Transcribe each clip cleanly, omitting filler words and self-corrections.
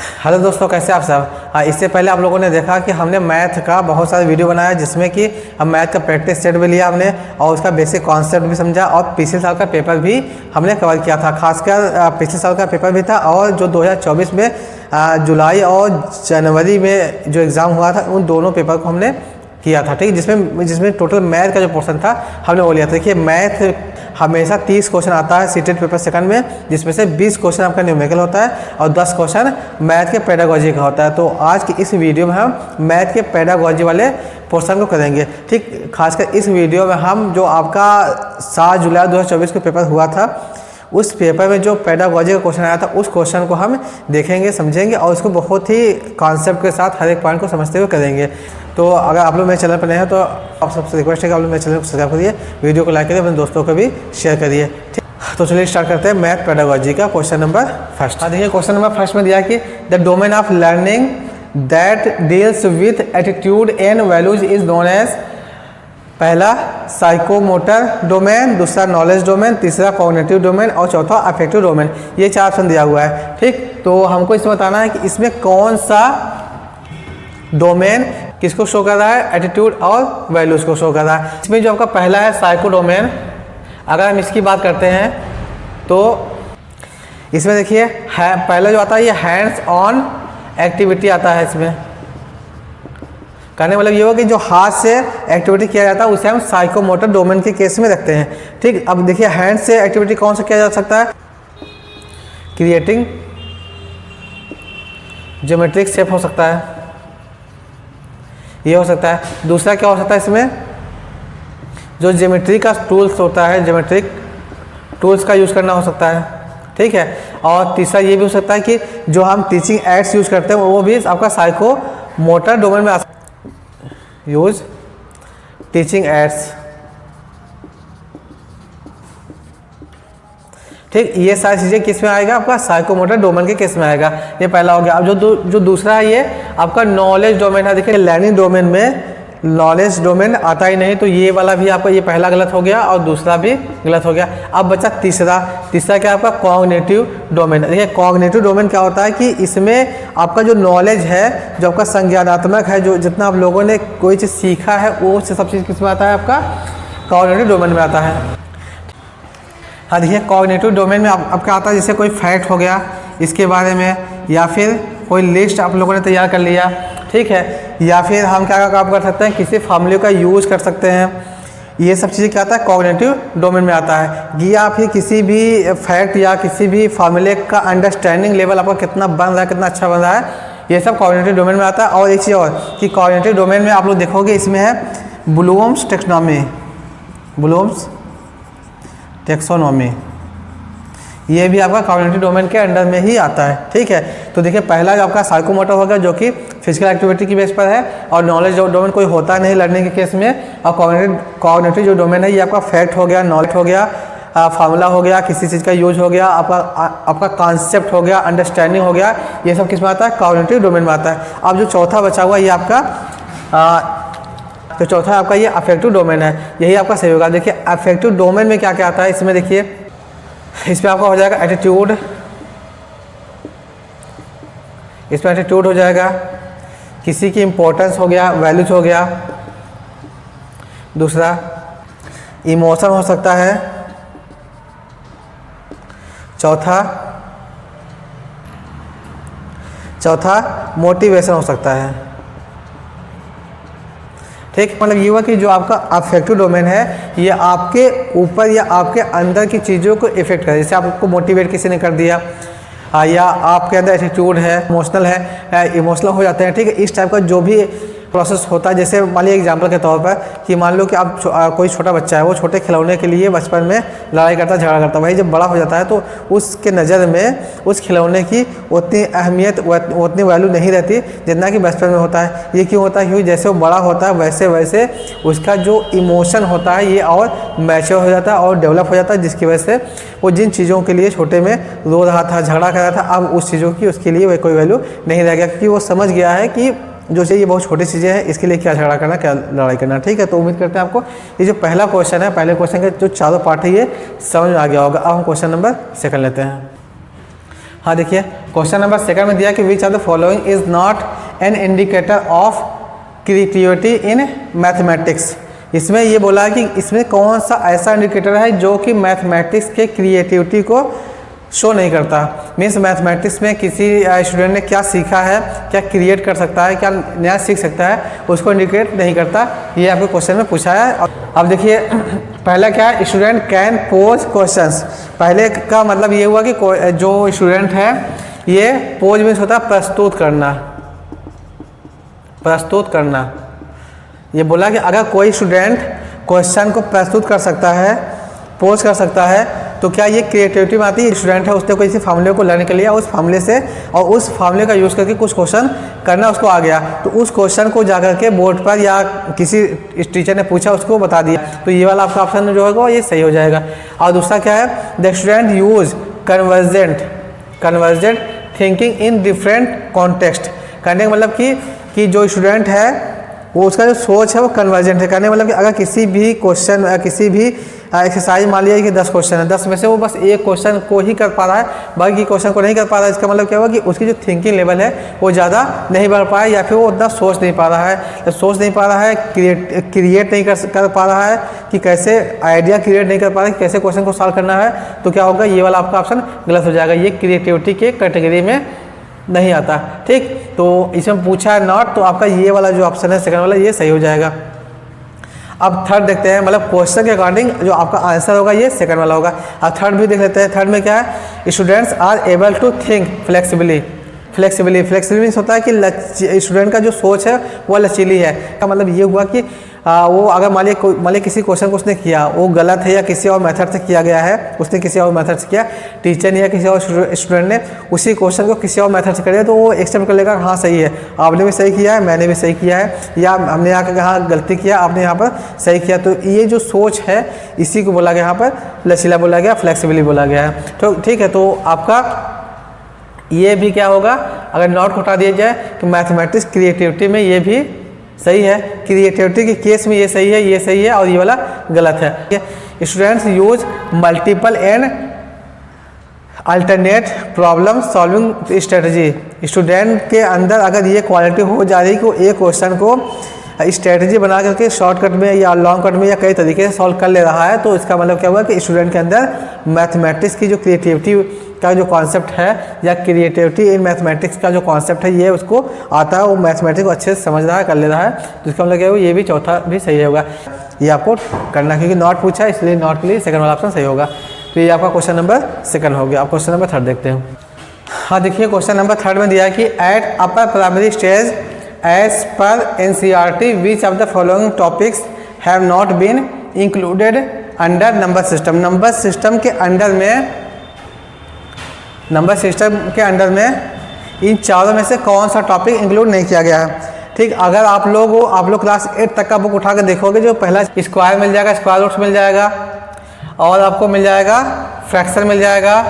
Hello दोस्तों, कैसे आप सब। इससे पहले आप लोगों ने देखा कि हमने मैथ का बहुत सारा वीडियो बनाया जिसमें कि हम मैथ का प्रैक्टिस सेट भी लिया हमने और उसका बेसिक कॉन्सेप्ट भी समझा और पिछले साल का पेपर भी हमने कवर किया था। खासकर पिछले साल का पेपर भी था और जो 2024 में जुलाई और जनवरी में जो एग्ज़ाम हुआ था उन दोनों पेपर को हमने किया था। ठीक, जिसमें टोटल मैथ का जो पोर्शन था हमने वो लिया था। देखिए, मैथ हमेशा 30 क्वेश्चन आता है सीटेट पेपर सेकंड में, जिसमें से 20 क्वेश्चन आपका न्यूमेरिकल होता है और 10 क्वेश्चन मैथ के पेडागोजी का होता है। तो आज की इस वीडियो में हम मैथ के पेडागोजी वाले पोर्शन को करेंगे। ठीक, खासकर इस वीडियो में हम जो आपका 7 जुलाई 2024 को पेपर हुआ था उस पेपर में जो पेडागोजी का क्वेश्चन आया था उस क्वेश्चन को हम देखेंगे, समझेंगे और उसको बहुत ही कॉन्सेप्ट के साथ हर एक पॉइंट को समझते हुए करेंगे। तो अगर आप लोग मेरे चैनल पर नए हैं तो आप सबसे रिक्वेस्ट है कि आप लोग मेरे चैनल को सब्सक्राइब करिए, वीडियो को लाइक करिए, अपने दोस्तों को भी शेयर करिए। ठीक, तो चलिए स्टार्ट करते हैं मैथ पेडागोजी का क्वेश्चन नंबर फर्स्ट। देखिए, क्वेश्चन नंबर फर्स्ट में दिया कि the domain of learning that deals with attitude and values is known as, पहला साइकोमोटर डोमेन, दूसरा नॉलेज डोमेन, तीसरा कॉग्निटिव डोमेन और चौथा अफेक्टिव डोमेन। ये 4 ऑप्शन दिया हुआ है। ठीक, तो हमको इसमें बताना है कि इसमें कौन सा डोमेन किसको शो कर रहा है, एटीट्यूड और वैल्यूज को शो कर रहा है। इसमें जो आपका पहला है साइको डोमेन, अगर हम इसकी बात करते हैं तो इसमें देखिए पहला जो आता है ये हैंड्स ऑन एक्टिविटी आता है। इसमें कहने मतलब ये हो कि जो हाथ से एक्टिविटी किया जाता है उसे हम साइकोमोटर डोमेन के केस में रखते हैं। ठीक, अब देखिए हैंड से एक्टिविटी कौन सा किया जा सकता है, क्रिएटिंग ज्योमेट्रिक शेप हो सकता है, ये हो सकता है। दूसरा क्या हो सकता है, इसमें जो ज्योमेट्री का टूल्स होता है, ज्योमेट्रिक टूल्स का यूज़ करना हो सकता है। ठीक है, और तीसरा ये भी हो सकता है कि जो हम टीचिंग एड्स यूज़ करते हैं वो भी आपका साइको मोटर डोमेन में आ सकता है। Use teaching ads. ठीक, ये सारी चीज़ें किस में आएगा, आपका साइकोमोटर डोमेन के केस में आएगा। ये पहला हो गया। अब जो दूसरा है ये आपका नॉलेज डोमेन है। देखिए, लर्निंग डोमेन में नॉलेज डोमेन आता ही नहीं, तो ये वाला भी आपका ये पहला गलत हो गया और दूसरा भी गलत हो गया। अब बचा तीसरा क्या आपका कॉग्निटिव डोमेन। देखिए, कॉग्निटिव डोमेन क्या होता है कि इसमें आपका जो नॉलेज है, जो आपका संज्ञानात्मक है, जो जितना आप लोगों ने कोई चीज़ सीखा है वो सब चीज़ किस में आता है, आपका कॉग्निटिव डोमेन में आता है। हाँ, देखिए कॉग्निटिव डोमेन में आपका आता है जैसे कोई फैक्ट हो गया इसके बारे में, या फिर कोई लिस्ट आप लोगों ने तैयार कर लिया। ठीक है, या फिर हम क्या काम कर सकते हैं, किसी फॉर्मूले का यूज़ कर सकते हैं। ये सब चीज़ें क्या आता है, कॉग्निटिव डोमेन में आता है। या फिर किसी भी फैक्ट या किसी भी फार्मूले का अंडरस्टैंडिंग लेवल आपका कितना बन रहा है, कितना अच्छा बन रहा है, ये सब कॉग्निटिव डोमेन में आता है। और एक चीज़ और कि कॉग्निटिव डोमेन में आप लोग देखोगे इसमें है ब्लूम्स टेक्सोनॉमी, ये भी आपका कॉग्निटिव डोमेन के अंडर में ही आता है। ठीक है, तो देखिए पहला जो आपका साइकोमोटर होगा जो कि फिजिकल एक्टिविटी की बेस पर है, और नॉलेज जो डोमेन कोई होता नहीं लर्निंग के केस में, और कॉग्निटिव जो डोमेन है ये आपका फैक्ट हो गया, नॉलेज हो गया, फार्मूला हो गया, किसी चीज़ का यूज हो गया, आपका कॉन्सेप्ट हो गया, अंडरस्टैंडिंग हो गया, ये सब किस में आता है, कॉग्निटिव डोमेन में आता है। अब जो चौथा बचा हुआ ये आपका तो चौथा आपका ये अफेक्टिव डोमेन है, यही आपका सही होगा। देखिए अफेक्टिव डोमेन में क्या क्या आता है, इसमें देखिए इसमें आपका हो जाएगा एटीट्यूड, इसमें एटीट्यूड हो जाएगा, किसी की इंपॉर्टेंस हो गया, वैल्यूज हो गया, दूसरा इमोशन हो सकता है, चौथा मोटिवेशन हो सकता है। ठीक, मतलब ये हुआ कि जो आपका अफेक्टिव डोमेन है ये आपके ऊपर या आपके अंदर की चीज़ों को इफेक्ट करे। जैसे आपको मोटिवेट किसी ने कर दिया, या आपके अंदर एटीट्यूड है, इमोशनल हो जाते हैं। ठीक है, इस टाइप का जो भी प्रोसेस होता है। जैसे मान लीजिए एग्जांपल के तौर पर कि मान लो कि आप कोई छोटा बच्चा है, वो छोटे खिलौने के लिए बचपन में लड़ाई करता, झगड़ा करता, वही जब बड़ा हो जाता है तो उसके नज़र में उस खिलौने की उतनी अहमियत, उतनी वैल्यू नहीं रहती जितना कि बचपन में होता है। ये क्यों होता है, क्योंकि जैसे वो बड़ा होता है वैसे वैसे उसका जो इमोशन होता है ये और मैच्योर हो जाता है और डेवलप हो जाता है, जिसकी वजह से वो जिन चीज़ों के लिए छोटे में रो रहा था, झगड़ा कर रहा था, अब उस चीज़ों की उसके लिए कोई वैल्यू नहीं रह गया, क्योंकि वो समझ गया है कि जो चाहिए बहुत छोटी चीज़ें हैं, इसके लिए क्या झगड़ा करना, क्या लड़ाई करना। ठीक है, तो उम्मीद करते हैं आपको ये जो पहला क्वेश्चन है, पहले क्वेश्चन के जो चारों पार्ट है ये समझ में आ गया होगा। अब हम क्वेश्चन नंबर 2 लेते हैं। हाँ देखिए क्वेश्चन नंबर सेकंड में दिया कि which of the following is not an indicator of creativity in mathematics. इसमें ये बोला है कि इसमें कौन सा ऐसा इंडिकेटर है जो कि मैथमेटिक्स के क्रिएटिविटी को शो नहीं करता। मीन्स मैथमेटिक्स में किसी स्टूडेंट ने क्या सीखा है, क्या क्रिएट कर सकता है, क्या नया सीख सकता है, उसको इंडिकेट नहीं करता। ये आपको क्वेश्चन में पूछा है। अब देखिए पहला क्या है, स्टूडेंट कैन पोज क्वेश्चंस। पहले का मतलब ये हुआ कि जो स्टूडेंट है ये पोज मीन्स होता है प्रस्तुत करना, प्रस्तुत करना। ये बोला कि अगर कोई स्टूडेंट क्वेश्चन को प्रस्तुत कर सकता है, पोज कर सकता है, तो क्या ये क्रिएटिविटी में आती है। स्टूडेंट है उसने कोई किसी फार्मूले को लर्न कर लिया, उस फार्मूले से और उस फार्मूले का यूज़ करके कुछ क्वेश्चन करना उसको आ गया, तो उस क्वेश्चन को जाकर के बोर्ड पर या किसी टीचर ने पूछा उसको बता दिया, तो ये वाला आपका ऑप्शन जो होगा ये सही हो जाएगा। और दूसरा क्या है, the student use convergent thinking in different context. कहने का मतलब कि जो स्टूडेंट है वो उसका जो सोच है वो कन्वर्जेंट है। कहने मतलब कि अगर किसी भी क्वेश्चन किसी भी एक्सरसाइज मान लिया कि 10 क्वेश्चन है, 10 में से वो बस एक क्वेश्चन को ही कर पा रहा है, बाकी क्वेश्चन को नहीं कर पा रहा है। इसका मतलब क्या हुआ कि उसकी जो थिंकिंग लेवल है वो ज़्यादा नहीं बढ़ पाया, या फिर वो उतना सोच नहीं पा रहा है। जब सोच नहीं पा रहा है, क्रिएट नहीं कर पा रहा है कि कैसे आइडिया क्रिएट नहीं कर पा रहा है कि कैसे क्वेश्चन को सॉल्व करना है, तो क्या होगा, ये वाला आपका ऑप्शन गलत हो जाएगा। ये क्रिएटिविटी के कैटेगरी में नहीं आता। ठीक, तो इसमें पूछा है नॉट, तो आपका ये वाला जो ऑप्शन है सेकंड वाला ये सही हो जाएगा। अब थर्ड देखते हैं, मतलब क्वेश्चन के अकॉर्डिंग जो आपका आंसर होगा ये सेकंड वाला होगा। अब थर्ड भी देख लेते हैं। थर्ड में क्या है, students are able to think flexibly means होता है कि स्टूडेंट का जो सोच है वो लचीली है। का मतलब ये हुआ कि वो अगर मान लिया किसी क्वेश्चन को उसने किया वो गलत है या किसी और मेथड से किया गया है, उसने किसी और मेथड से किया, टीचर ने या किसी और स्टूडेंट ने उसी क्वेश्चन को किसी और मेथड से कर, तो वो एक्सेप्ट कर लेगा, हाँ सही है, आपने भी सही किया है, मैंने भी सही किया है, या हमने यहाँ कहाँ गलती किया, आपने यहाँ पर सही किया। तो ये जो सोच है इसी को बोला गया, यहाँ पर लचीला बोला गया, फ्लेक्सिबली बोला गया है। तो ठीक है, तो आपका ये भी क्या होगा, अगर नॉट हटा दिया जाए तो मैथमेटिक्स क्रिएटिविटी में ये भी सही है, क्रिएटिविटी के केस में ये सही है, ये सही है, और ये वाला गलत है। Students use multiple and alternate problem solving strategy. Student के अंदर अगर ये क्वालिटी हो जा रही कि वो एक क्वेश्चन को स्ट्रेटजी बना करके शॉर्टकट में या लॉन्ग कट में या कई तरीके से सॉल्व कर ले रहा है, तो इसका मतलब क्या हुआ कि स्टूडेंट के अंदर मैथमेटिक्स की जो क्रिएटिविटी का जो कॉन्सेप्ट है या क्रिएटिविटी इन मैथमेटिक्स का जो कॉन्सेप्ट है ये उसको आता है, वो मैथमेटिक्स को अच्छे से समझ रहा है, कर ले रहा है। तो इसका मतलब क्या है, ये भी चौथा भी सही होगा। ये आपको करना, क्योंकि नॉट पूछा है इसलिए नॉट के लिए सेकंड वाला ऑप्शन सही होगा। तो ये आपका क्वेश्चन नंबर सेकंड हो गया। आप क्वेश्चन नंबर थर्ड देखते हैं। हाँ देखिए क्वेश्चन नंबर थर्ड में दिया है कि at upper primary stage as पर NCERT which of the following topics have not been included under number system. Number system के अंडर में इन चारों में से कौन सा टॉपिक इंक्लूड नहीं किया गया है। ठीक, अगर आप लोग क्लास 8 तक का बुक उठा कर देखोगे, जो पहला स्क्वायर मिल जाएगा, स्क्वायर रूट्स मिल जाएगा, और आपको मिल जाएगा फ्रैक्शन मिल जाएगा,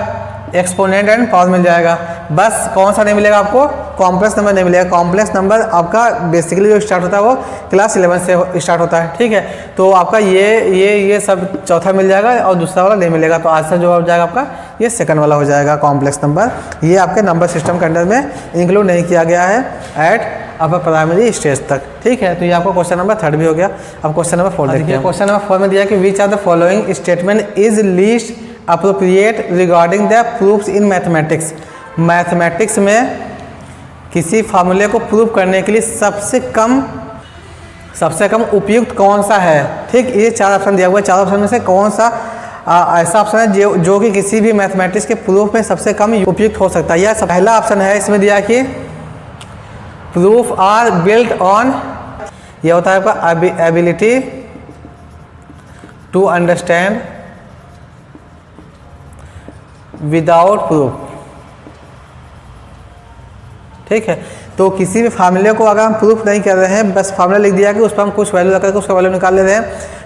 एक्सपोनेंट एंड पावर मिल जाएगा। बस कौन सा नहीं मिलेगा आपको, कॉम्प्लेक्स नंबर नहीं मिलेगा। कॉम्प्लेक्स नंबर आपका बेसिकली जो स्टार्ट होता है वो क्लास 11 से स्टार्ट होता है। ठीक है, तो आपका ये सब चौथा मिल जाएगा और दूसरा वाला नहीं मिलेगा। तो आंसर जो हो जाएगा आपका ये सेकंड वाला हो जाएगा, कॉम्प्लेक्स नंबर। ये आपके नंबर सिस्टम के अंडर में इंक्लूड नहीं किया गया है एट अपर प्राइमरी स्टेज तक। ठीक है, तो ये आपका क्वेश्चन नंबर थर्ड भी हो गया। अब क्वेश्चन नंबर 4 देखिए। क्वेश्चन नंबर 4 में दिया कि which are the following statement is least appropriate regarding the proofs in mathematics. Mathematics में किसी फार्मूले को प्रूव करने के लिए सबसे कम उपयुक्त कौन सा है। ठीक, ये 4 ऑप्शन दिया हुआ है। 4 ऑप्शन में से कौन सा ऐसा ऑप्शन है जो कि किसी भी मैथमेटिक्स के प्रूफ में सबसे कम उपयुक्त हो सकता है। यह पहला ऑप्शन है, इसमें दिया कि प्रूफ आर बिल्ट ऑन, यह होता है आपका ability to understand without proof. ठीक है, तो किसी भी फार्मूले को अगर हम प्रूफ नहीं कर रहे हैं, बस फार्मूला लिख दिया कि उस पर हम कुछ वैल्यू रख करके उसका वैल्यू निकाल ले रहे हैं,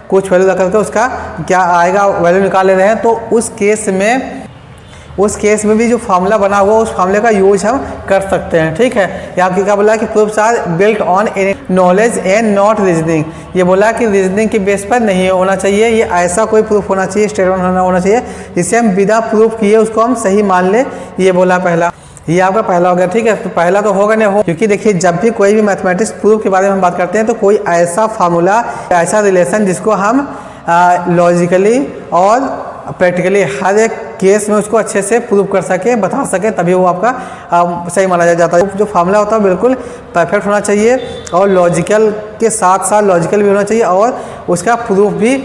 कुछ वैल्यू रख करके उसका क्या आएगा वैल्यू निकाल ले रहे हैं, तो उस केस में उस केस में भी जो फार्मूला बना हुआ उस फार्मूले का यूज हम कर सकते हैं। ठीक है, यहाँ पे क्या बोला कि proofs are built on knowledge and not reasoning. ये बोला कि रीजनिंग के बेस पर नहीं होना चाहिए, ये ऐसा कोई प्रूफ होना चाहिए, स्टेटमेंट होना चाहिए जिससे हम बिना प्रूफ किए उसको हम सही मान ले। ये बोला पहला, ये आपका पहला हो गया। ठीक है, तो पहला तो होगा नहीं हो, क्योंकि देखिए जब भी कोई भी मैथमेटिक्स प्रूफ के बारे में हम बात करते हैं तो कोई ऐसा फार्मूला, ऐसा रिलेशन जिसको हम लॉजिकली और प्रैक्टिकली हर एक केस में उसको अच्छे से प्रूव कर सके, बता सके, तभी वो आपका सही माना जाता है। जो फार्मूला होता है बिल्कुल परफेक्ट होना चाहिए और लॉजिकल के साथ साथ लॉजिकल भी होना चाहिए और उसका प्रूफ भी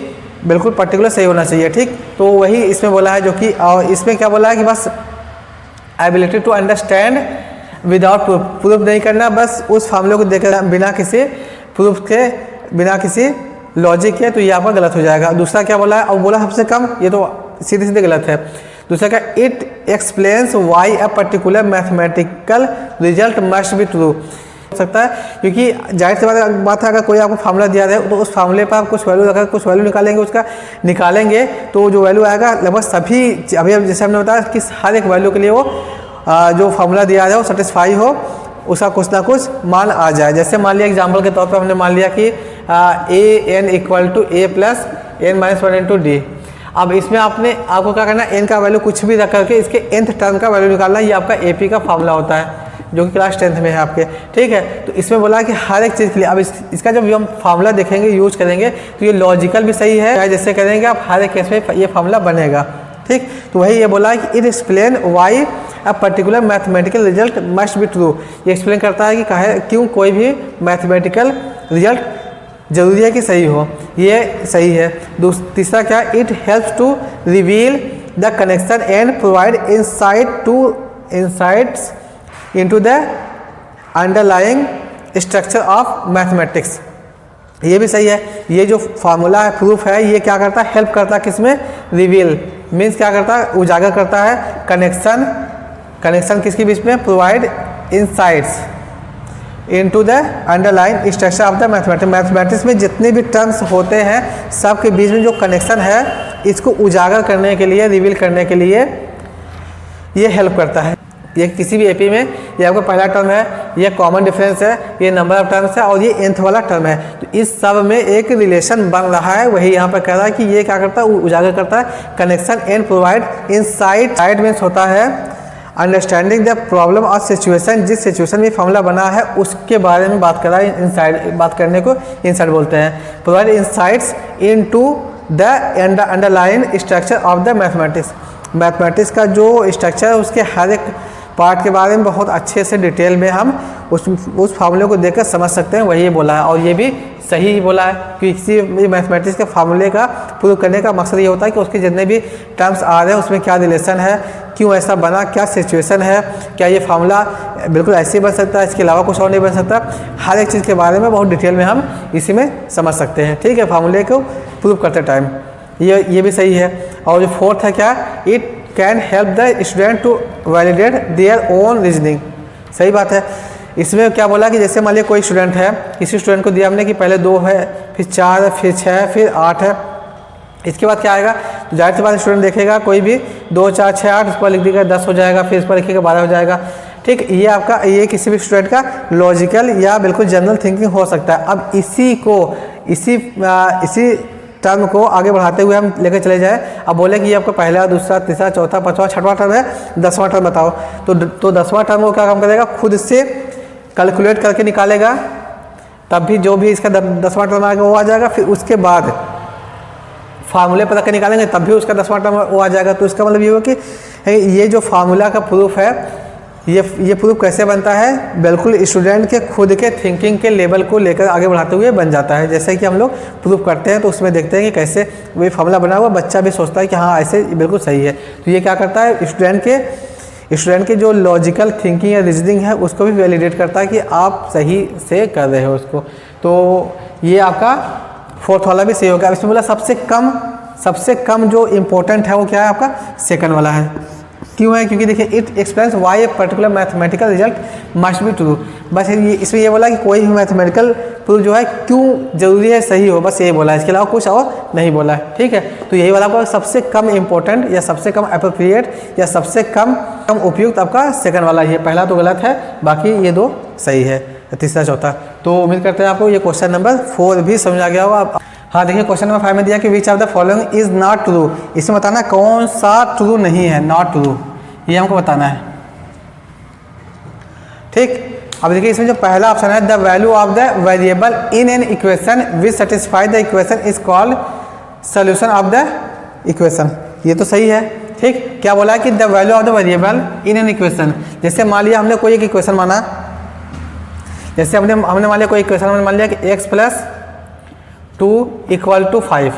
बिल्कुल पर्टिकुलर सही होना चाहिए। ठीक, तो वही इसमें बोला है, जो कि और इसमें क्या बोला है कि बस ability to understand without proof, proof नहीं करना, बस उस फार्मूले को देकर बिना किसी प्रूफ के, बिना किसी लॉजिक के, तो ये आपका गलत हो जाएगा। दूसरा क्या बोला है, और बोला सबसे कम, ये तो सीधे सीधे गलत है। दूसरा क्या, it explains why a particular mathematical result must be true हो सकता है, क्योंकि जाहिर सी बात है अगर कोई आपको फार्मूला दिया है तो उस फार्मूले पर आप कुछ वैल्यू रखकर कुछ वैल्यू निकालेंगे, उसका निकालेंगे तो जो वैल्यू आएगा लगभग सभी, अभी जैसे हमने बताया कि हर एक वैल्यू के लिए वो जो फार्मूला दिया है वो सेटिस्फाई हो, उसका कुछ ना कुछ मान आ जाए। जैसे मान लिया एग्जाम्पल के तौर पर हमने मान लिया कि a n equal to a plus n minus 1 into d. अब इसमें आपको क्या करना है, n का वैल्यू कुछ भी रख करके इसके nth टर्म का वैल्यू निकालना, ये आपका AP का फार्मूला होता है जो कि क्लास 10th में है आपके। ठीक है, तो इसमें बोला कि हर एक चीज़ के लिए, अब इसका जब हम फार्मूला देखेंगे, यूज करेंगे, तो ये लॉजिकल भी सही है, जैसे करेंगे आप हर एक केस में ये फार्मूला बनेगा। ठीक, तो वही ये बोला कि it explain why a particular mathematical result must be true. ये एक्सप्लेन करता है कि क्यों कोई भी मैथमेटिकल रिजल्ट जरूरी है कि सही हो, ये सही है। तीसरा क्या, it helps to reveal the connection and provide insights into the underlying structure of mathematics. ये भी सही है। ये जो फार्मूला है, प्रूफ है, ये क्या करता है, हेल्प करता है किसमें, रिवील मीन्स क्या करता है, उजागर करता है कनेक्शन किसके बीच में, provide insights into the underline structure of the mathematics में जितने भी टर्म्स होते हैं सब के बीच में जो कनेक्शन है, इसको उजागर करने के लिए, रिवील करने के लिए ये हेल्प करता है। ये किसी भी एपी में ये आपका पहला टर्म है, ये कॉमन डिफरेंस है, ये नंबर ऑफ टर्म्स है और ये nth वाला टर्म है, तो इस सब में एक रिलेशन बन रहा है। वही यहाँ पर कह रहा है कि ये क्या करता है, उजागर करता है connection and provide insight. Side means होता है अंडरस्टैंडिंग द प्रॉब्लम और सिचुएशन, जिस सिचुएशन में फार्मूला बना है उसके बारे में बात कर रहा है। इनसाइड बात करने को इनसाइट बोलते हैं। Provide insights into the underline structure of the mathematics का जो स्ट्रक्चर है उसके हर एक पार्ट के बारे में बहुत अच्छे से डिटेल में हम उस फार्मूले को देखकर समझ सकते हैं। वही बोला है और ये भी सही बोला है कि किसी भी मैथमेटिक्स के फार्मूले का प्रूव करने का मकसद ये होता है कि उसके जितने भी टर्म्स आ रहे हैं उसमें क्या रिलेशन है, क्यों ऐसा बना, क्या सिचुएशन है, क्या ये फार्मूला बिल्कुल ऐसे ही बन सकता है, इसके अलावा कुछ और नहीं बन सकता। हर एक चीज़ के बारे में बहुत डिटेल में हम इसी में समझ सकते हैं। ठीक है, फार्मूले को प्रूव करते टाइम ये भी सही है। और जो फोर्थ है क्या, it can help the student to validate their own reasoning. सही बात है। इसमें क्या बोला कि जैसे मान लिया कोई स्टूडेंट है, किसी स्टूडेंट को दिया हमने कि पहले 2 है, फिर 4 है, फिर 6 है, फिर 8 है, इसके बाद क्या आएगा, तो जाहिर सी बात स्टूडेंट देखेगा कोई भी 2 4 6 8 इस पर लिख देगा 10 हो जाएगा, फिर इस पर लिखेगा 12 हो जाएगा। ठीक, ये आपका ये किसी भी स्टूडेंट का लॉजिकल या बिल्कुल जनरल थिंकिंग हो सकता है। अब इसी टर्म को आगे बढ़ाते हुए हम लेकर चले जाए। अब बोले कि ये आपका पहला, दूसरा, तीसरा, चौथा, पांचवा, छठवां टर्म है, 10वां टर्म बताओ। तो 10वां टर्म को क्या काम करेगा, खुद से कैलकुलेट करके निकालेगा, तब भी जो भी इसका 10वां टर्म आएगा वो आ जाएगा। फिर उसके बाद फार्मूले पता कर निकालेंगे, तब भी उसका 10वां टर्म वो आ जाएगा। तो इसका मतलब ये हो कि ये जो फार्मूला का प्रूफ है, ये प्रूफ कैसे बनता है, बिल्कुल स्टूडेंट के खुद के थिंकिंग के लेवल को लेकर आगे बढ़ाते हुए बन जाता है। जैसे कि हम लोग प्रूफ करते हैं तो उसमें देखते हैं कि कैसे वही फार्मूला बना हुआ, बच्चा भी सोचता है कि हाँ ऐसे बिल्कुल सही है। तो ये क्या करता है, स्टूडेंट के जो लॉजिकल थिंकिंग या रीजनिंग है उसको भी वैलिडेट करता है कि आप सही से कर रहे हो उसको। तो ये आपका फोर्थ वाला भी सही होगा। इसमें बोला सबसे कम जो इम्पोर्टेंट है वो क्या है, आपका सेकंड वाला है। क्यों है? क्योंकि देखिए it explains Y a particular mathematical result must be true. बस ये इसमें ये बोला कि कोई भी मैथमेटिकल प्रूफ जो है क्यों जरूरी है सही हो, बस यही बोला है, इसके अलावा कुछ और नहीं बोला है। ठीक है, तो यही वाला आपका सबसे कम इंपॉर्टेंट या सबसे कम अप्रोप्रिएट या सबसे कम उपयुक्त आपका सेकंड वाला ही है। पहला तो गलत है, बाकी ये दो सही है, तीसरा चौथा। तो उम्मीद करते हैं आपको ये क्वेश्चन नंबर 4 भी समझ आ गया होगा। हाँ देखिए क्वेश्चन नंबर 5 में दिया कि which of the following is not true. इसमें बताना कौन सा ट्रू नहीं है, नॉट ट्रू, ये हमको बताना है। ठीक, अब देखिए इसमें जो पहला ऑप्शन है the value of the variable in an equation which satisfy the equation is called solution of the equation, ये तो सही है। ठीक, क्या बोला है कि the value of the variable in an equation, जैसे मान लिया हमने कोई एक इक्वेशन माना, जैसे हमने मान लिया कोई इक्वेशन मान लिया कि x + 2 = 5,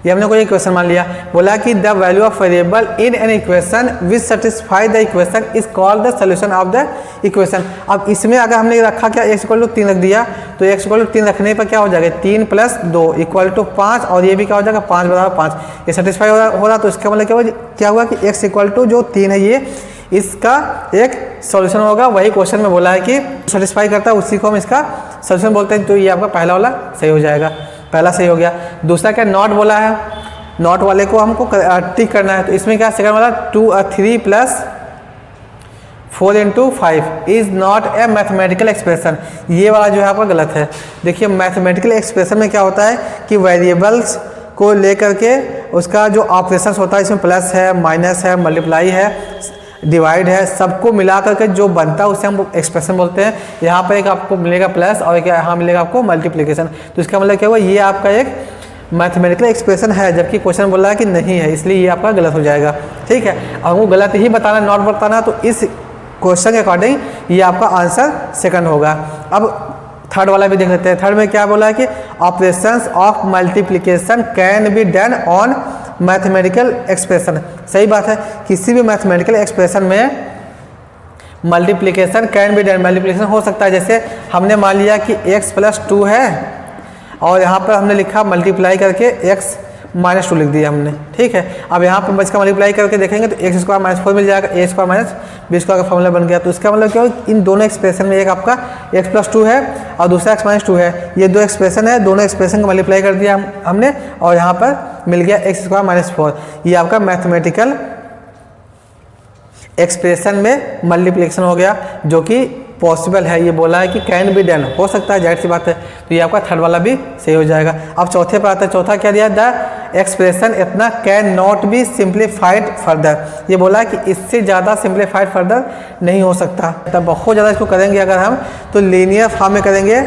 ये हमने कोई इक्वेशन मान लिया। बोला कि the value of variable in an equation which satisfy the equation is called the solution of the equation. अब इसमें अगर हमने रखा क्या x = 3 रख दिया, तो x = 3 रखने पर क्या हो जाएगा 3 + 2 = 5, और ये भी क्या हो जाएगा 5 = 5, ये सेटिस्फाई हो रहा। तो इसका मतलब क्या हुआ कि x = जो 3 है ये इसका एक सॉल्यूशन होगा। वही क्वेश्चन में बोला है कि सेटिस्फाई करता है उसी को हम इसका सॉल्यूशन बोलते हैं। तो ये आपका पहला वाला सही हो जाएगा, पहला सही हो गया। दूसरा क्या नॉट बोला है, नॉट वाले को हमको टिक करना है। तो इसमें क्या सेकंड वाला 3 + 4 × 5 is not a mathematical expression, ये वाला जो है आपका गलत है। देखिए मैथमेटिकल एक्सप्रेशन में क्या होता है कि वेरिएबल्स को लेकर के उसका जो ऑपरेशंस होता है, इसमें प्लस है, माइनस है, मल्टीप्लाई है, डिवाइड है, सबको मिला करके जो बनता है उसे हम एक्सप्रेशन बोलते हैं। यहाँ पर एक आपको मिलेगा प्लस और एक यहाँ मिलेगा आपको मल्टीप्लिकेशन। तो इसका मतलब क्या हुआ, ये आपका एक मैथमेटिकल एक्सप्रेशन है, जबकि क्वेश्चन बोला है कि नहीं है, इसलिए ये आपका गलत हो जाएगा। ठीक है, हमको गलत ही बताना, नॉट बताना, तो इस क्वेश्चन के अकॉर्डिंग ये आपका आंसर सेकंड होगा। अब थर्ड वाला भी देख लेते हैं। थर्ड में क्या बोला है कि operations of multiplication can be done on mathematical expression. सही बात है, किसी भी मैथमेटिकल एक्सप्रेशन में multiplication can be done, multiplication हो सकता है। जैसे हमने मान लिया कि x + 2 है और यहाँ पर हमने लिखा मल्टीप्लाई करके x - 2 लिख दिया हमने। ठीक है, अब यहाँ पर इसका मल्टीप्लाई करके देखेंगे तो x² - 4 मिल जाएगा, a² - b² का फॉर्मूला बन गया। तो इसका मतलब क्या हो, इन दोनों एक्सप्रेशन में एक आपका x + 2 है और दूसरा x - 2 है, ये दो एक्सप्रेशन है, दोनों एक्सप्रेशन को मल्टीप्लाई कर दिया हमने और यहाँ पर मिल गया x² - 4। ये आपका मैथमेटिकल एक्सप्रेशन में मल्टीप्लिकेशन हो गया, जो कि पॉसिबल है। ये बोला है कि कैन बी डन, हो सकता है, जाहिर सी बात है। तो ये आपका थर्ड वाला भी सही हो जाएगा। अब चौथे पर आता है, चौथा क्या दिया, द एक्सप्रेशन इतना can not be simplified further. ये बोला है कि इससे ज़्यादा सिंप्लीफाइड फर्दर नहीं हो सकता। तब बहुत ज़्यादा इसको करेंगे अगर हम, तो लीनियर फॉर्म में करेंगे।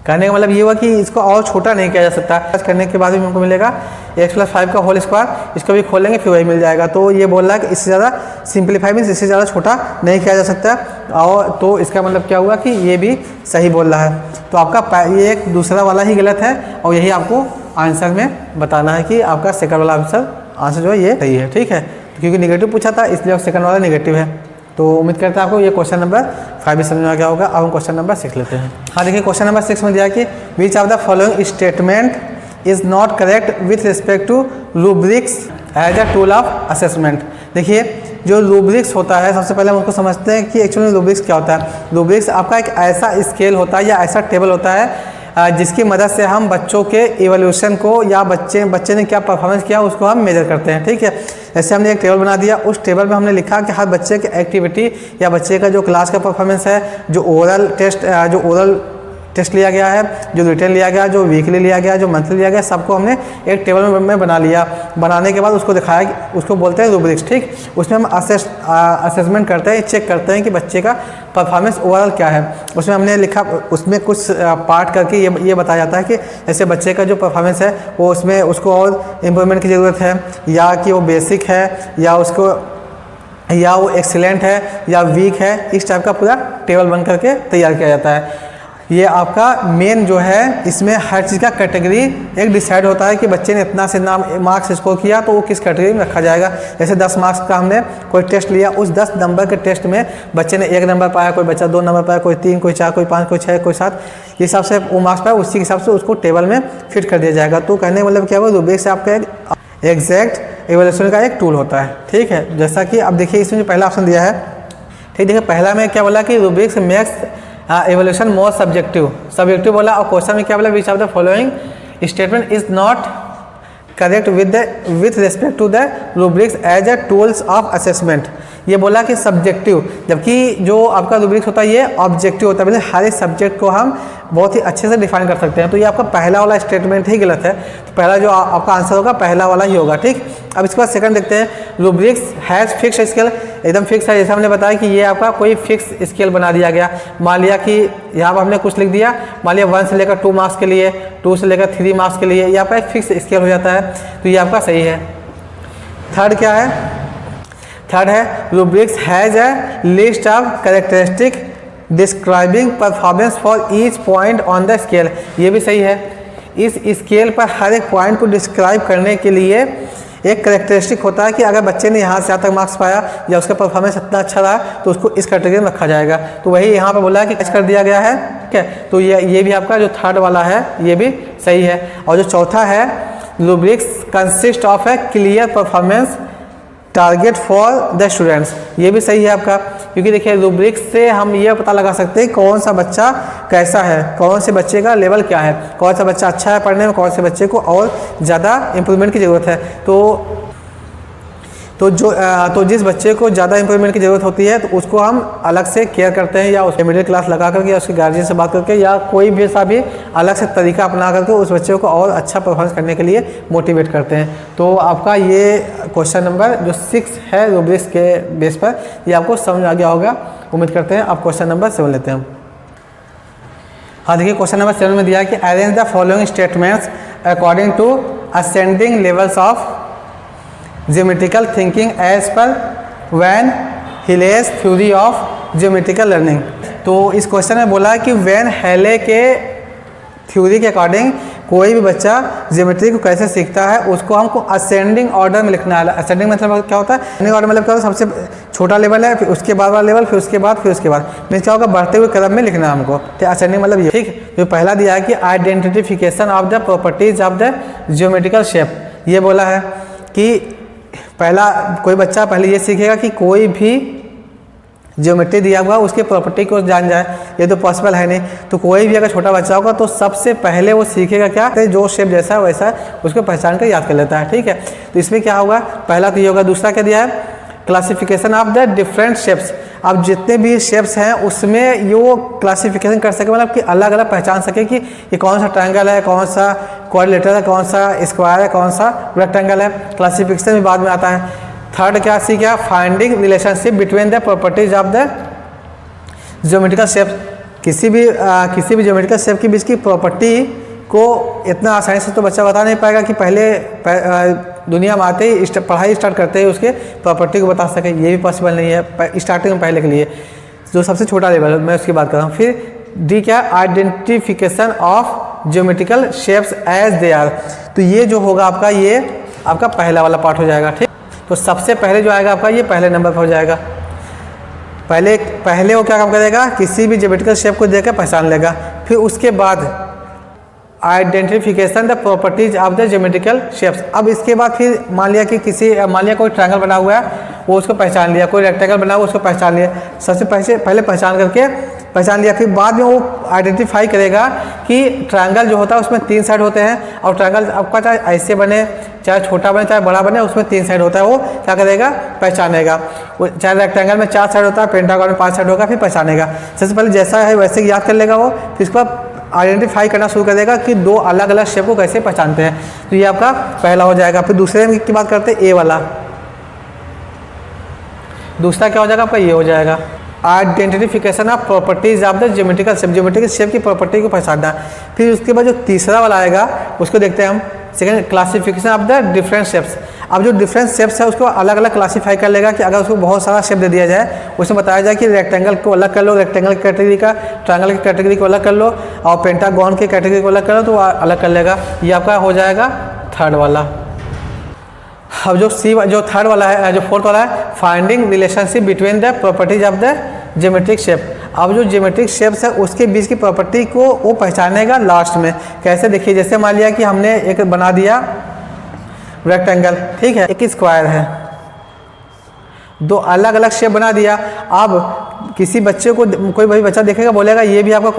कहने का मतलब ये हुआ कि इसको और छोटा नहीं किया जा सकता। करने के बाद भी हमको मिलेगा x + 5 का होल स्क्वायर, इसको भी खोलेंगे फिर वही मिल जाएगा। तो ये बोल रहा है कि इससे ज़्यादा सिंप्लीफाई मीन्स इससे ज़्यादा छोटा नहीं किया जा सकता। और तो इसका मतलब क्या हुआ कि ये भी सही बोल रहा है। तो आपका ये एक दूसरा वाला ही गलत है और यही आपको आंसर में बताना है कि आपका सेकंड वाला आंसर जो है ये सही है। ठीक है, क्योंकि निगेटिव पूछा था इसलिए सेकंड वाला निगेटिव है। तो उम्मीद करते हैं आपको ये क्वेश्चन नंबर 5 भी समझ में आ गया होगा। अब हम क्वेश्चन नंबर 6 लेते हैं। हाँ देखिए क्वेश्चन नंबर 6 में दिया कि which of the following statement is not correct with respect to rubrics as a tool of assessment. देखिए जो रूब्रिक्स होता है, सबसे पहले हम उसको समझते हैं कि एक्चुअली रूब्रिक्स क्या होता है। रूब्रिक्स आपका एक ऐसा स्केल होता है या ऐसा टेबल होता है जिसकी मदद से हम बच्चों के इवोल्यूशन को या बच्चे ने क्या परफॉर्मेंस किया उसको हम मेजर करते हैं। ठीक है, जैसे हमने एक टेबल बना दिया, उस टेबल में हमने लिखा कि हर बच्चे की एक्टिविटी या बच्चे का जो क्लास का परफॉर्मेंस है, जो ओरल टेस्ट लिया गया है, जो रिटर्न लिया गया, जो वीकली लिया गया, जो मंथली लिया गया, सबको हमने एक टेबल में बना लिया। बनाने के बाद उसको दिखाया कि उसको बोलते हैं रूब्रिक्स। ठीक, उसमें हम असेसमेंट करते हैं, चेक करते हैं कि बच्चे का परफॉर्मेंस ओवरऑल क्या है। उसमें हमने लिखा, उसमें कुछ पार्ट करके ये बताया जाता है कि जैसे बच्चे का जो परफॉर्मेंस है वो उसमें उसको और इम्प्रूवमेंट की ज़रूरत है, या कि वो बेसिक है, या वो एक्सीलेंट है, या वीक है। इस टाइप का पूरा टेबल बन करके तैयार किया जाता है। ये आपका मेन जो है, इसमें हर चीज़ का कैटेगरी एक डिसाइड होता है कि बच्चे ने इतना से मार्क्स स्कोर किया तो वो किस कैटेगरी में रखा जाएगा। जैसे 10 मार्क्स का हमने कोई टेस्ट लिया, उस 10 नंबर के टेस्ट में बच्चे ने 1 नंबर पाया, कोई बच्चा 2 नंबर पाया, कोई 3, कोई 4, कोई 5, कोई 6, कोई 7, ये हिसाब से वो मार्क्स पाया, उसी के हिसाब से उसको टेबल में फिट कर दिया जाएगा। तो कहने का मतलब क्या हुआ, रूब्रिक्स से आपका एक एग्जैक्ट एवोल्यूशन का एक टूल होता है। ठीक है, जैसा कि अब देखिए इसमें जो पहला ऑप्शन दिया है, ठीक, देखिए पहला में क्या बोला कि rubrics makes evolution more subjective बोला, और क्वेश्चन में क्या बोला, which of the following statement is not correct with respect to the rubrics as a tools of assessment. ये बोला कि सब्जेक्टिव, जबकि जो आपका रूब्रिक्स होता है ये ऑब्जेक्टिव होता है, मतलब हर एक सब्जेक्ट को हम बहुत ही अच्छे से डिफाइन कर सकते हैं। तो ये आपका पहला वाला स्टेटमेंट ही गलत है, तो पहला जो आपका आंसर होगा पहला वाला ही होगा। ठीक, अब इसके बाद सेकंड देखते हैं, रूब्रिक्स हैज़ फिक्स स्केल, एकदम फिक्स है, जैसे हमने बताया कि ये आपका कोई फिक्स स्केल बना दिया गया। मान लिया कि यहाँ पर हमने कुछ लिख दिया, मान लिया 1 से लेकर 2 मार्क्स के लिए, 2 से लेकर 3 मार्क्स के लिए, ये आपका एक फिक्स स्केल हो जाता है, तो ये आपका सही है। थर्ड क्या है, थर्ड है rubrics has a list of characteristic describing performance for each point on the scale, ये भी सही है। इस स्केल पर हर एक पॉइंट को डिस्क्राइब करने के लिए एक कैरेक्टरिस्टिक होता है कि अगर बच्चे ने यहाँ से यहाँ तक मार्क्स पाया या उसका परफॉर्मेंस इतना अच्छा रहा तो उसको इस कैटेगरी में रखा जाएगा, तो वही यहाँ पर बोला है कि कैच कर दिया गया है। ठीक है, तो ये भी आपका जो थर्ड वाला है ये भी सही है। और जो चौथा है, rubrics consist of A clear performance target for the students, ये भी सही है आपका, क्योंकि देखिए रूब्रिक्स से हम ये पता लगा सकते हैं कौन सा बच्चा कैसा है, कौन से बच्चे का लेवल क्या है, कौन सा बच्चा अच्छा है पढ़ने में, कौन से बच्चे को और ज़्यादा इम्प्रूवमेंट की ज़रूरत है। तो जिस बच्चे को ज़्यादा इंप्रूवमेंट की ज़रूरत होती है तो उसको हम अलग से केयर करते हैं, या उसके मिडिल क्लास लगा करके या उसके गार्जियन से बात करके या कोई भी सा भी अलग से तरीका अपना करके उस बच्चे को और अच्छा परफॉर्मेंस करने के लिए मोटिवेट करते हैं। तो आपका ये क्वेश्चन नंबर जो 6 है रूब्रिक्स के बेस पर, ये आपको समझ आ गया होगा, उम्मीद करते हैं। आप क्वेश्चन नंबर 7 लेते हैं। हाँ देखिए, क्वेश्चन नंबर 7 में दिया है कि arrange the following statements according to ascending levels of geometrical thinking as per van Hiele's theory of geometrical learning. तो इस क्वेश्चन में बोला है कि वैन हेले के थ्योरी के अकॉर्डिंग कोई भी बच्चा ज्योमेट्री को कैसे सीखता है उसको हमको असेंडिंग ऑर्डर में लिखना है। असेंडिंग मतलब क्या होता है, असेंडिंग ऑर्डर मतलब क्या होता है, सबसे छोटा लेवल है, फिर उसके बाद वाला लेवल, फिर उसके बाद मीन्स क्या होगा, बढ़ते हुए क्रम में लिखना है हमको। तो असेंडिंग मतलब ये, ठीक। तो पहला दिया है कि identification of the properties of the geometrical shape, ये बोला है कि पहला कोई बच्चा पहले ये सीखेगा कि कोई भी ज्योमेट्री दिया हुआ उसके प्रॉपर्टी को जान जाए, ये तो पॉसिबल है नहीं। तो कोई भी अगर छोटा बच्चा होगा तो सबसे पहले वो सीखेगा क्या, जो शेप जैसा है वैसा उसको पहचान कर याद कर लेता है। ठीक है, तो इसमें क्या होगा, पहला तो ये होगा। दूसरा क्या दिया है, classification of the different shapes. अब जितने भी शेप्स हैं उसमें ये वो क्लासिफिकेशन कर सके, मतलब कि अलग अलग पहचान सके कि ये कौन सा ट्रायंगल है, कौन सा क्वाड्रिलेटरल है, कौन सा स्क्वायर है, कौन सा रेक्टेंगल है। क्लासिफिकेशन भी बाद में आता है। थर्ड क्या सीखा, finding relationship between the properties of the geometrical shape. किसी भी ज्योमेट्रिकल शेप के बीच की प्रॉपर्टी को इतना आसानी से तो बच्चा बता नहीं पाएगा कि पहले दुनिया में आते ही पढ़ाई स्टार्ट करते ही उसके प्रॉपर्टी को बता सके, ये भी पॉसिबल नहीं है स्टार्टिंग में पहले के लिए, जो सबसे छोटा लेवल है मैं उसकी बात कर रहा हूँ। फिर डी क्या, identification of geometrical shapes as they are. तो ये जो होगा आपका, ये आपका पहला वाला पार्ट हो जाएगा। ठीक, तो सबसे पहले जो आएगा आपका ये पहले नंबर पर हो जाएगा। पहले वो क्या काम करेगा, किसी भी ज्योमेट्रिकल शेप को देखकर पहचान लेगा। फिर उसके बाद identification the properties of the geometrical shapes. अब इसके बाद फिर मान लिया कोई ट्रायंगल बना हुआ है वो उसको पहचान लिया, कोई रेक्टेंगल बना हुआ उसको पहचान लिया। सबसे पहले पहचान लिया, फिर बाद में वो आइडेंटिफाई करेगा कि ट्रायंगल जो होता है उसमें 3 साइड होते हैं, और ट्रायंगल आपका चाहे ऐसे बने, चाहे छोटा बने, चाहे बड़ा बने, उसमें 3 साइड होता है, वो क्या करेगा, पहचानेगा। चाहे रेक्टेंगल में 4 साइड होता है, पेंटागन में 5 साइड होगा, फिर पहचानेगा। सबसे पहले जैसा है वैसे याद कर लेगा वो, फिर इसके बाद आइडेंटिफाई करना शुरू कर देगा कि दो अलग अलग शेप को कैसे पहचानते हैं। तो ये आपका पहला हो जाएगा। फिर दूसरे की बात करते हैं, ए वाला। दूसरा क्या हो जाएगा आपका, ये हो जाएगा identification of properties of the geometrical shape, geometrical shape की प्रॉपर्टी को पहचानना। फिर उसके बाद जो तीसरा वाला आएगा उसको देखते हैं हम, second classification of the different shapes. अब जो डिफरेंट शेप्स है उसको अलग अलग क्लासीफाई कर लेगा कि अगर उसको बहुत सारा शेप दे दिया जाए, उसमें बताया जाए कि रेक्टेंगल को अलग कर लो, रेक्टेंगल की कैटेगरी का, ट्रायंगल की कैटेगरी को अलग कर लो, और पेंटागन की कैटेगरी को अलग कर लो, तो अलग कर लेगा। ये आपका हो जाएगा थर्ड वाला। अब जो थर्ड वाला है, जो फोर्थ वाला है, finding relationship between the properties of the geometric shape. अब जो ज्योमेट्रिक शेप्स है उसके बीच की प्रॉपर्टी को वो पहचानेगा लास्ट में। कैसे, देखिए जैसे मान लिया कि हमने एक बना दिया रेक्टेंगल, ठीक है, एक स्क्वायर है, दो अलग अलग शेप बना दिया। अब किसी बच्चे को कोई भाई बच्चा देखेगा बोलेगा ये भी आपका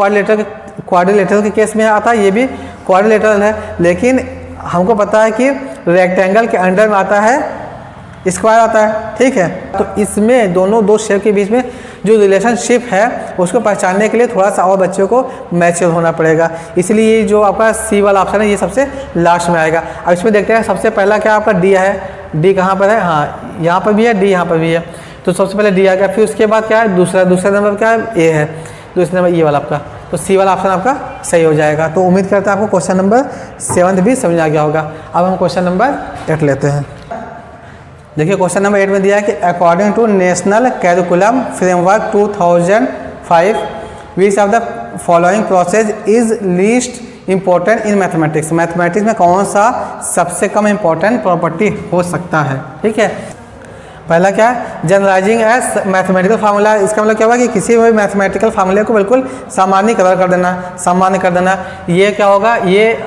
क्वाड्रिलेटरल के केस में आता है, ये भी क्वाड्रिलेटरल है, लेकिन हमको पता है कि रेक्टेंगल के अंडर में आता है स्क्वायर आता है, ठीक है। तो इसमें दोनों दो शेप के बीच में जो रिलेशनशिप है उसको पहचानने के लिए थोड़ा सा और बच्चों को मैच्योर होना पड़ेगा, इसलिए जो आपका सी वाला ऑप्शन है ये सबसे लास्ट में आएगा। अब इसमें देखते हैं सबसे पहला क्या आपका डी है, डी कहाँ पर है, हाँ यहाँ पर भी है, डी यहाँ पर भी है, तो सबसे पहले डी आ गया। फिर उसके बाद क्या है दूसरा नंबर क्या है, ए है, दूसरे नंबर ये वाला आपका, तो सी वाला ऑप्शन आपका सही हो जाएगा। तो उम्मीद करते हैं आपको क्वेश्चन नंबर 7 भी समझ आ गया होगा। अब हम क्वेश्चन नंबर 8 लेते हैं। देखिए क्वेश्चन नंबर 8 में दिया है कि according to national curriculum framework 2005 which of the following process is least important in mathematics. Mathematics में कौन सा सबसे कम इम्पोर्टेंट प्रॉपर्टी हो सकता है, ठीक है। पहला क्या है, जनरलाइजिंग एज मैथमेटिकल फार्मूला। इसका मतलब क्या होगा कि किसी भी मैथमेटिकल फार्मूले को बिल्कुल सामान्य कर देना। ये क्या होगा, ये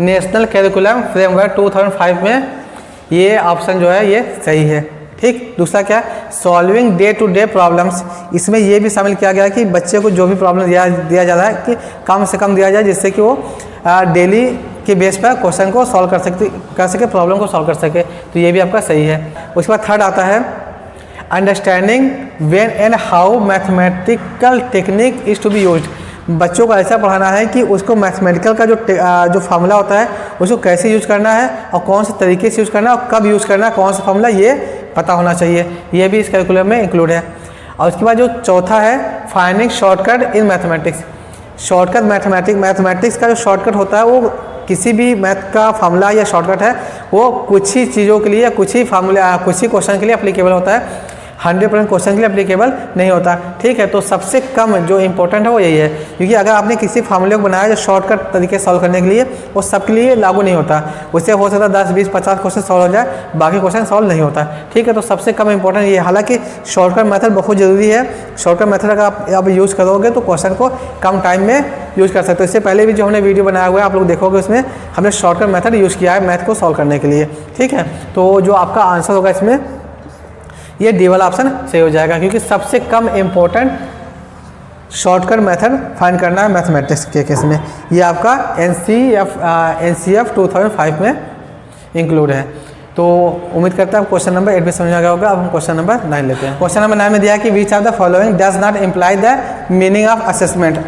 नेशनल कैरिकुलम फ्रेमवर्क 2005 में ये ऑप्शन जो है ये सही है, ठीक। दूसरा क्या है, solving day to day problems. इसमें ये भी शामिल किया गया है कि बच्चे को जो भी प्रॉब्लम दिया जा रहा है कि कम से कम दिया जाए, जिससे कि वो डेली के बेस पर क्वेश्चन को सॉल्व कर सके, प्रॉब्लम को सॉल्व कर सके, तो ये भी आपका सही है। उसके बाद थर्ड आता है understanding when and how mathematical technique is to be used. बच्चों को ऐसा पढ़ाना है कि उसको मैथमेटिकल का जो फार्मूला होता है उसको कैसे यूज करना है और कौन से तरीके से यूज़ करना है और कब यूज़ करना है, कौन सा फार्मूला, ये पता होना चाहिए। ये भी इस कैरिकुलम में इंक्लूड है। और उसके बाद जो चौथा है finding shortcut in mathematics. Shortcut mathematics का जो शॉर्टकट होता है वो किसी भी मैथ का फार्मूला या शॉर्टकट है वो कुछ ही चीज़ों के लिए, कुछ ही क्वेश्चन के लिए अप्लीकेबल होता है, 100% क्वेश्चन के लिए अप्लीकेबल नहीं होता, ठीक है। तो सबसे कम जो इंपॉर्टेंट है वो यही है, क्योंकि अगर आपने किसी फार्मूले को बनाया जो शॉर्टकट तरीके सॉल्व करने के लिए, वो सबके लिए लागू नहीं होता। उससे हो सकता है 10, 20, 50 क्वेश्चन सॉल्व हो जाए, बाकी क्वेश्चन सॉल्व नहीं होता, ठीक है। तो सबसे कम इंपॉर्टेंट ये, हालांकि शॉर्टकट मेथड बहुत ज़रूरी है। शॉर्टकट मेथड अगर आप यूज़ करोगे तो क्वेश्चन को कम टाइम में यूज़ कर सकते हो। इससे पहले भी जो हमने वीडियो बनाया हुआ है आप लोग देखोगे, उसमें हमने शॉर्टकट मेथड यूज़ किया है मैथ को सॉल्व करने के लिए, ठीक है। तो जो आपका आंसर होगा इसमें ये डी वाला ऑप्शन सही हो जाएगा, क्योंकि सबसे कम इम्पोर्टेंट शॉर्टकट मेथड फाइंड करना है मैथमेटिक्स के केस में। ये आपका NCF 2005 में इंक्लूड है। तो उम्मीद करता हूँ क्वेश्चन नंबर 8 में समझ आ गया होगा। अब हम क्वेश्चन नंबर 9 लेते हैं। क्वेश्चन नंबर 9 में दिया है कि which of the following does not imply the meaning of assessment.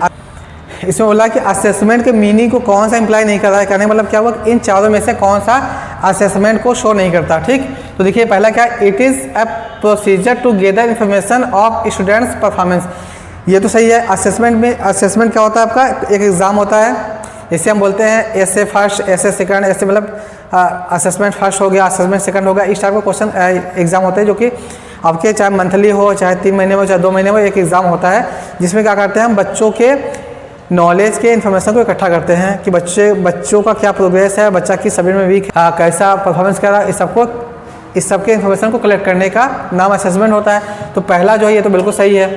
इसमें बोला कि असेसमेंट के मीनिंग को कौन सा इंप्लाई नहीं कर रहा है, कहने मतलब क्या हुआ, इन चारों में से कौन सा असेसमेंट को शो नहीं करता, ठीक। तो देखिए पहला क्या है, it is a procedure to gather information of students performance. ये तो सही है। असेसमेंट क्या होता है, आपका एक एग्ज़ाम होता है, इसे हम बोलते हैं ऐसे फर्स्ट, ऐसे सेकंड, ऐसे मतलब असेसमेंट फर्स्ट हो गया, असेसमेंट सेकंड हो गया, इस टाइप का क्वेश्चन एग्जाम होते हैं, जो कि आपके चाहे मंथली हो, चाहे 3 महीने में, चाहे 2 महीने में, एक एग्ज़ाम होता है जिसमें क्या करते हैं हम बच्चों के नॉलेज के इन्फॉर्मेशन को इकट्ठा करते हैं कि बच्चों का क्या प्रोग्रेस है, बच्चा किस सब्जेक्ट में वीक, कैसा परफॉर्मेंस कर रहा है, इस सबके इन्फॉर्मेशन को कलेक्ट करने का नाम असेसमेंट होता है। तो पहला जो है ये तो बिल्कुल सही है।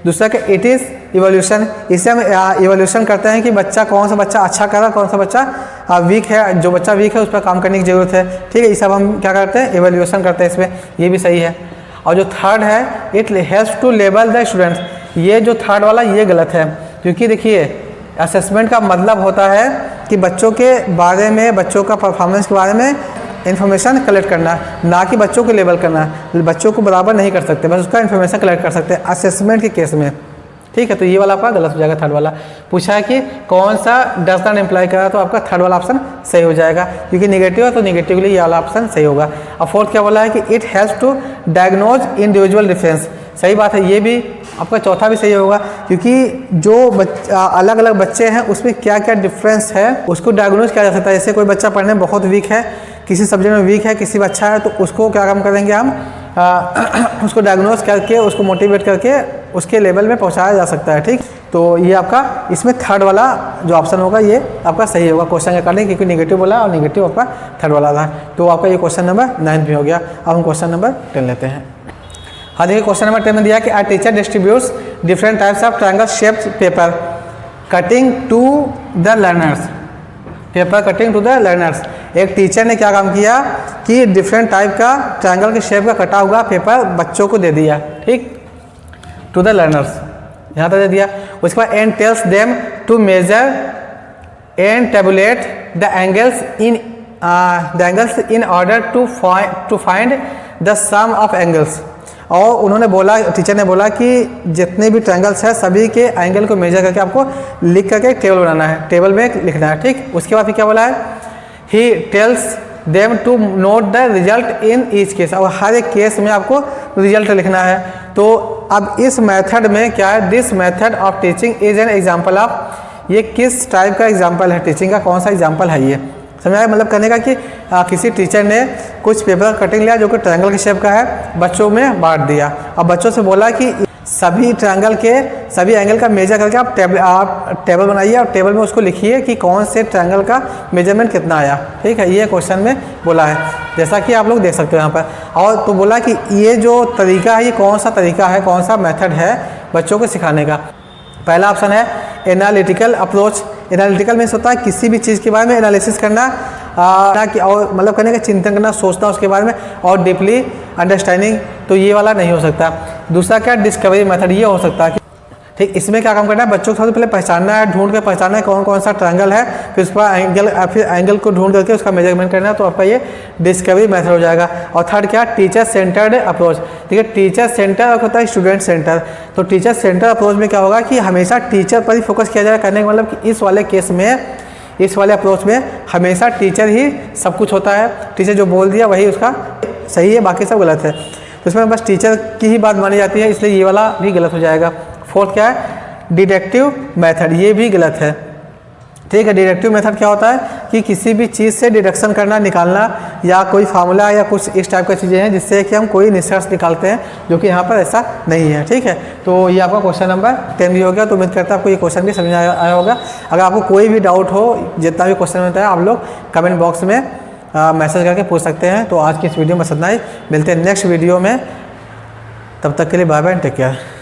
दूसरा कि इट इज़ इवोल्यूशन, इससे हम इवोल्यूशन करते हैं कि कौन सा बच्चा अच्छा कर रहा है, कौन सा बच्चा वीक है, जो बच्चा वीक है उस पर काम करने की ज़रूरत है, ठीक है। ये सब हम क्या करते हैं, इवोल्यूशन करते हैं इसमें, ये भी सही है। और जो थर्ड है, it helps to label the students, ये जो थर्ड वाला ये गलत है, क्योंकि देखिए असेसमेंट का मतलब होता है कि बच्चों के बारे में, बच्चों का परफॉर्मेंस के बारे में इन्फॉर्मेशन कलेक्ट करना, ना कि बच्चों को लेबल करना। बच्चों को बराबर नहीं कर सकते, बस उसका इन्फॉर्मेशन कलेक्ट कर सकते हैं असेसमेंट के केस में, ठीक है। तो ये वाला आपका गलत हो जाएगा। थर्ड वाला पूछा है कि कौन सा डज नॉट इम्प्लाई करा, तो आपका थर्ड वाला ऑप्शन सही हो जाएगा, क्योंकि निगेटिव है तो निगेटिव के लिए ये वाला ऑप्शन सही होगा। और फोर्थ क्या बोला है कि it helps to diagnose individual difference, सही बात है, ये भी आपका चौथा भी सही होगा, क्योंकि जो अलग अलग बच्चे हैं उसमें क्या क्या डिफरेंस है उसको डायग्नोज किया जा सकता है। जैसे कोई बच्चा पढ़ने में बहुत वीक है, किसी सब्जेक्ट में वीक है, किसी अच्छा है, तो उसको क्या काम करेंगे हम उसको डायग्नोज करके, उसको मोटिवेट करके उसके लेवल में पहुंचाया जा सकता है, ठीक। तो ये आपका इसमें थर्ड वाला जो ऑप्शन होगा ये आपका सही होगा क्वेश्चन के अकॉर्डिंग, क्योंकि निगेटिव बोला और निगेटिव आपका थर्ड वाला था। तो आपका ये क्वेश्चन नंबर 9 भी हो गया। अब हम क्वेश्चन नंबर 10 लेते हैं। हाँ देखिए क्वेश्चन नंबर 10 में दिया कि a teacher distributes different types of triangle shaped paper cutting to the learners, paper cutting to the learners. एक टीचर ने क्या काम किया कि डिफरेंट टाइप का ट्रायंगल के शेप का कटा हुआ पेपर बच्चों को दे दिया, ठीक, टू द लर्नर्स, यहाँ तक दे दिया। उसके बाद and tells them to measure and tabulate the angles in order to find the sum of angles. और उन्होंने बोला, टीचर ने बोला कि जितने भी ट्रायंगल्स हैं सभी के एंगल को मेजर करके आपको लिख करके एक टेबल बनाना है, टेबल में लिखना है, ठीक। उसके बाद फिर क्या बोला है, he tells them to note the result in each case, और हर एक केस में आपको रिजल्ट लिखना है। तो अब इस मेथड में क्या है, this method of teaching is an example of, ये किस टाइप का एग्जाम्पल है, टीचिंग का कौन सा एग्जाम्पल है ये, समझ आया। मतलब करने का कि किसी टीचर ने कुछ पेपर कटिंग लिया जो कि ट्रायंगल के शेप का है, बच्चों में बांट दिया, और बच्चों से बोला कि सभी ट्रायंगल के सभी एंगल का मेजर करके आप टेबल बनाइए और टेबल में उसको लिखिए कि कौन से ट्रायंगल का मेजरमेंट कितना आया, ठीक है। ये क्वेश्चन में बोला है, जैसा कि आप लोग देख सकते हो यहाँ पर। और तो बोला कि ये जो तरीका है ये कौन सा तरीका है, कौन सा मेथड है बच्चों को सिखाने का। पहला ऑप्शन है एनालिटिकल अप्रोच। एनालिटिकल मीन्स होता है किसी भी चीज़ के बारे में एनालिसिस करना, कि और मतलब करने का चिंतन करना, सोचना उसके बारे में, और डीपली अंडरस्टैंडिंग, तो ये वाला नहीं हो सकता। दूसरा क्या, डिस्कवरी मेथड, ये हो सकता है, ठीक। इसमें क्या काम करना है, बच्चों को सबसे पहले पहचानना है, ढूंढ के पहचानना है कौन कौन सा ट्रायंगल है, फिर उस पर एंगल को ढूंढ करके उसका मेजरमेंट करना है, तो आपका ये डिस्कवरी मेथड हो जाएगा। और थर्ड क्या, टीचर सेंटर्ड अप्रोच, ठीक है। टीचर सेंटर और होता है स्टूडेंट सेंटर, तो टीचर सेंटर अप्रोच में क्या होगा कि हमेशा टीचर पर ही फोकस किया जाएगा। करने का मतलब कि इस वाले केस में, इस वाले अप्रोच में हमेशा टीचर ही सब कुछ होता है, टीचर जो बोल दिया वही उसका सही है, बाकी सब गलत है। तो इसमें बस टीचर की ही बात मानी जाती है, इसलिए ये वाला भी गलत हो जाएगा। फोर्थ क्या है, डिडक्टिव मेथड, ये भी गलत है, ठीक है। डिडक्टिव मेथड क्या होता है कि किसी भी चीज़ से डिडक्शन करना, निकालना, या कोई फार्मूला या कुछ इस टाइप की चीज़ें हैं जिससे कि हम कोई निष्कर्ष निकालते हैं, जो कि यहाँ पर ऐसा नहीं है, ठीक है। तो ये आपका क्वेश्चन नंबर 10 भी हो गया। तो उम्मीद करता हूँ आपको ये क्वेश्चन भी समझ आया होगा। अगर आपको कोई भी डाउट हो, जितना भी क्वेश्चन होता है, आप लोग कमेंट बॉक्स में मैसेज करके पूछ सकते हैं। तो आज की इस वीडियो में बस इतना ही, मिलते हैं नेक्स्ट वीडियो में, तब तक के लिए बाय बाय, टेक केयर।